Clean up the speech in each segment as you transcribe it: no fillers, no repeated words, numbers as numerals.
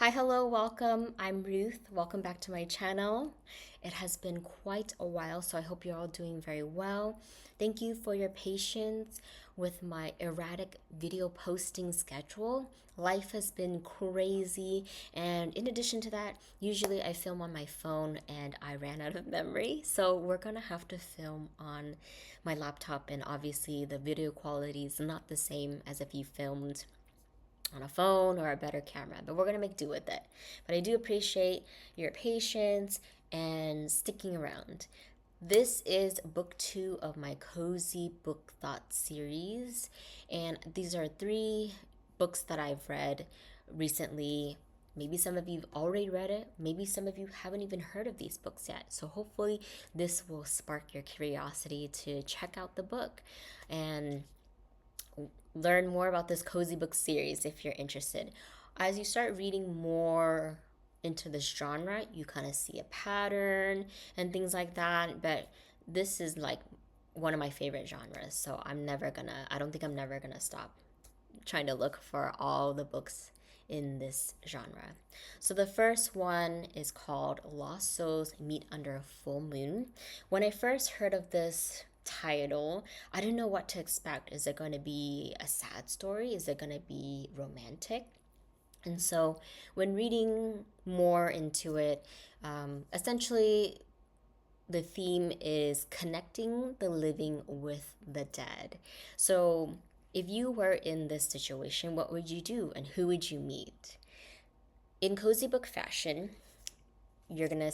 Hi, hello, welcome. I'm Ruth. Welcome back to my channel. It has been quite a while, so I hope you're all doing very well. Thank you for your patience with my erratic video posting schedule. Life has been crazy, and in addition to that, usually I film on my phone and I ran out of memory, so we're gonna have to film on my laptop, and obviously the video quality is not the same as if you filmed on a phone or a better camera, but we're gonna make do with it. But I do appreciate your patience and sticking around. This is book 2 of my Cozy Book Thought series, and these are 3 books that I've read recently. Maybe some of you've already read it, maybe some of you haven't even heard of these books yet. So hopefully, this will spark your curiosity to check out the book and learn more about this cozy book series if you're interested. As you start reading more into this genre, you kind of see a pattern and things like that. But this is like one of my favorite genres, so I don't think I'm never gonna stop trying to look for all the books in this genre. So the first one is called Lost Souls Meet Under a Full Moon. When I first heard of this title, I didn't know what to expect. Is it going to be a sad story? Is it going to be romantic? And so when reading more into it, essentially the theme is connecting the living with the dead. So if you were in this situation, what would you do and who would you meet? In cozy book fashion, you're going to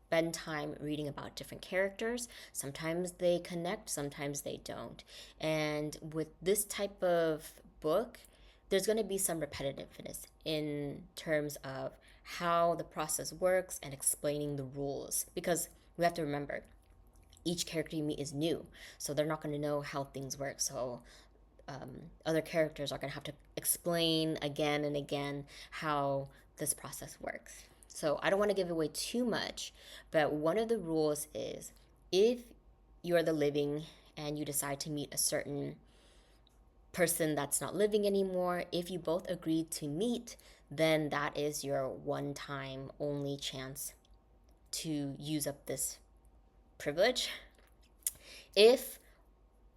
spend time reading about different characters. Sometimes they connect, sometimes they don't. And with this type of book, there's going to be some repetitiveness in terms of how the process works and explaining the rules, because we have to remember each character you meet is new, so they're not going to know how things work. So other characters are going to have to explain again and again how this process works. So I don't want to give away too much, but one of the rules is if you're the living and you decide to meet a certain person that's not living anymore, if you both agree to meet, then that is your one time only chance to use up this privilege. If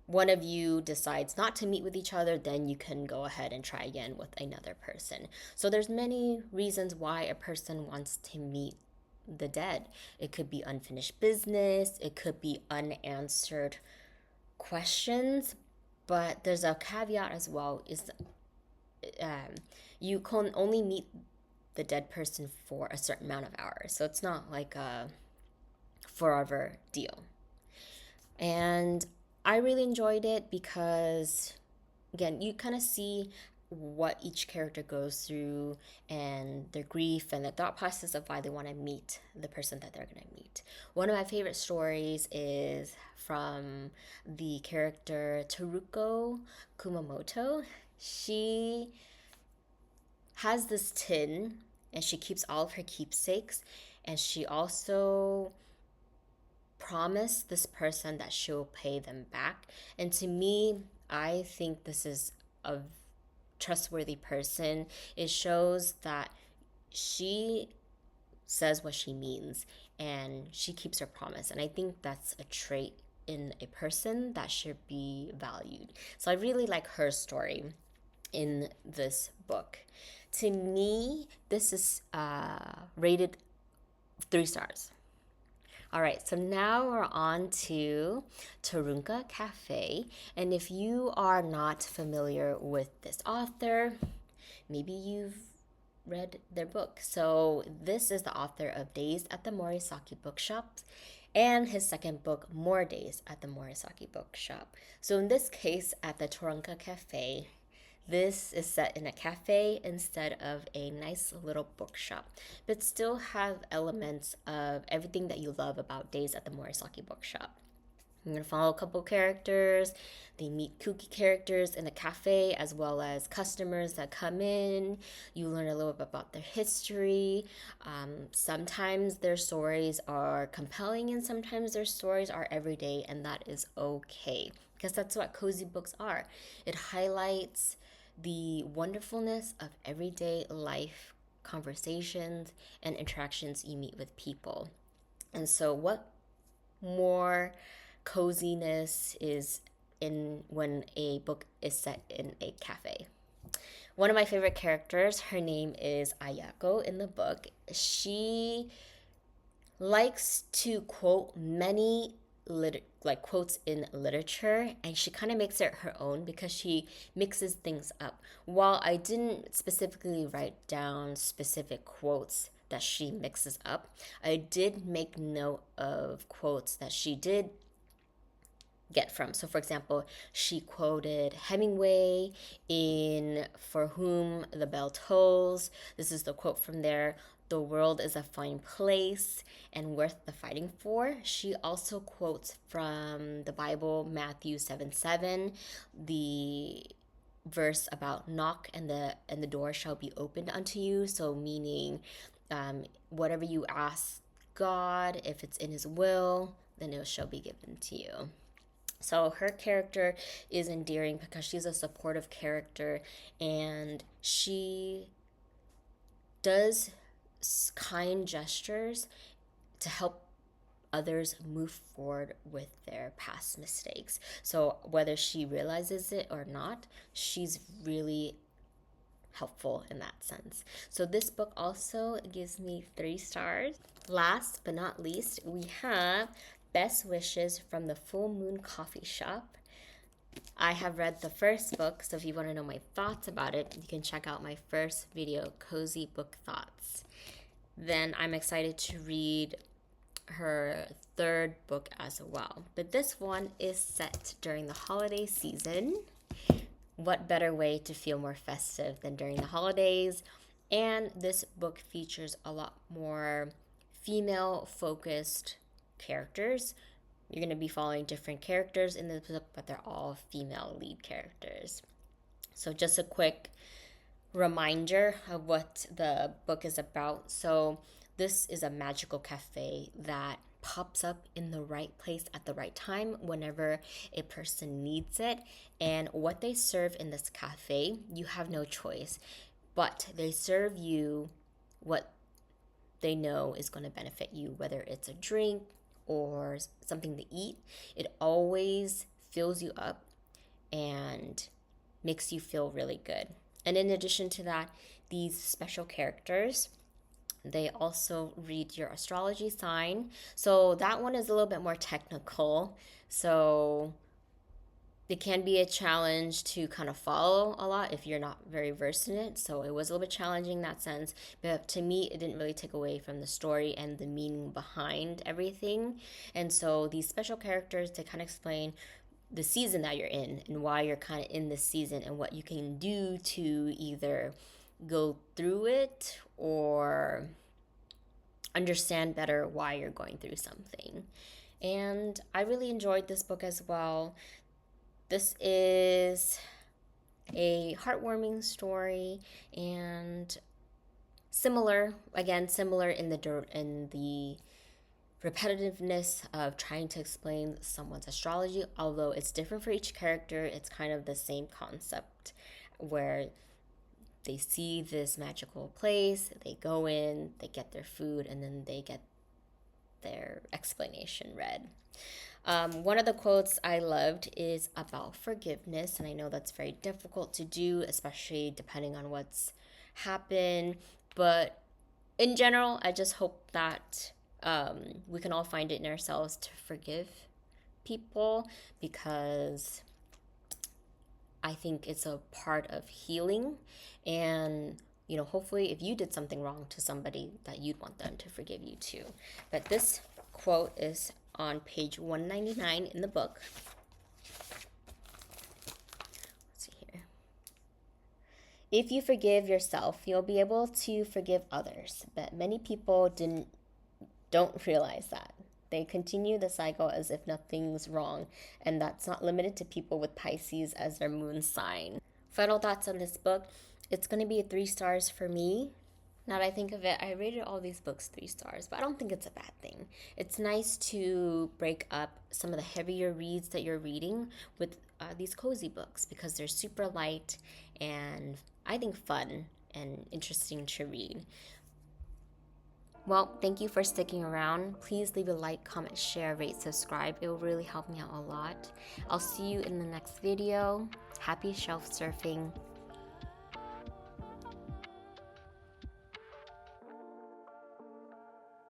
one of you decides not to meet with each other, then you can go ahead and try again with another person. So there's many reasons why a person wants to meet the dead. It could be unfinished business, it could be unanswered questions, but there's a caveat as well, is you can only meet the dead person for a certain amount of hours. So it's not like a forever deal. And I really enjoyed it because, again, you kind of see what each character goes through and their grief and the thought process of why they want to meet the person that they're going to meet. One of my favorite stories is from the character Teruko Kumamoto. She has this tin and she keeps all of her keepsakes, and she also promised this person that she'll pay them back. And to me, I think this is a trustworthy person. It shows that she says what she means and she keeps her promise. And I think that's a trait in a person that should be valued. So I really like her story in this book. To me, this is rated 3 stars. All right, so now we're on to Torunka Cafe. And if you are not familiar with this author, maybe you've read their book. So this is the author of Days at the Morisaki Bookshop and his second book, More Days at the Morisaki Bookshop. So in this case, at the Torunka Cafe, this is set in a cafe instead of a nice little bookshop, but still have elements of everything that you love about Days at the Morisaki Bookshop. You're going to follow a couple characters. They meet kooky characters in the cafe as well as customers that come in. You learn a little bit about their history. Sometimes their stories are compelling and sometimes their stories are everyday, and that is okay because that's what cozy books are. It highlights the wonderfulness of everyday life conversations and interactions you meet with people. And so, what more coziness is in when a book is set in a cafe? One of my favorite characters, her name is Ayako in the book. She likes to quote many quotes in literature, and she kind of makes it her own because she mixes things up. While I didn't specifically write down specific quotes that she mixes up, I did make note of quotes that she did get from. So, for example, she quoted Hemingway in For Whom the Bell Tolls. This is the quote from there. The world is a fine place and worth the fighting for. She also quotes from the Bible, Matthew 7:7, the verse about knock and the door shall be opened unto you. So meaning whatever you ask God, if it's in his will, then it shall be given to you. So her character is endearing because she's a supportive character, and she does kind gestures to help others move forward with their past mistakes. So whether she realizes it or not, she's really helpful in that sense. So this book also gives me 3 stars. Last but not least, we have Best Wishes from the Full Moon Coffee Shop. I have read the first book, so if you want to know my thoughts about it, you can check out my first video, Cozy Book Thoughts. Then I'm excited to read her third book as well. But this one is set during the holiday season. What better way to feel more festive than during the holidays? And this book features a lot more female-focused characters. You're going to be following different characters in this book, but they're all female lead characters. So just a quick reminder of what the book is about. So this is a magical cafe that pops up in the right place at the right time whenever a person needs it. And what they serve in this cafe, you have no choice, but they serve you what they know is going to benefit you, whether it's a drink or something to eat. It always fills you up and makes you feel really good. And in addition to that, these special characters, they also read your astrology sign. So that one is a little bit more technical. So it can be a challenge to kind of follow a lot if you're not very versed in it. So it was a little bit challenging in that sense. But to me, it didn't really take away from the story and the meaning behind everything. And so these special characters, they kind of explain the season that you're in and why you're kind of in this season and what you can do to either go through it or understand better why you're going through something. And I really enjoyed this book as well. This is a heartwarming story and similar in the repetitiveness of trying to explain someone's astrology, although it's different for each character. It's kind of the same concept where they see this magical place, they go in, they get their food, and then they get their explanation read. One of the quotes I loved is about forgiveness, and I know that's very difficult to do, especially depending on what's happened. But in general, I just hope that we can all find it in ourselves to forgive people, because I think it's a part of healing. And hopefully if you did something wrong to somebody, that you'd want them to forgive you too. But this quote is on page 199 in the book. Let's see here. If you forgive yourself, you'll be able to forgive others. But many people don't realize that. They continue the cycle as if nothing's wrong, and that's not limited to people with Pisces as their moon sign. Final thoughts on this book. It's going to be 3 stars for me. Now that I think of it, I rated all these books 3 stars, but I don't think it's a bad thing. It's nice to break up some of the heavier reads that you're reading with these cozy books, because they're super light and I think fun, and interesting to read. Well, thank you for sticking around. Please leave a like, comment, share, rate, subscribe. It will really help me out a lot. I'll see you in the next video. Happy shelf surfing.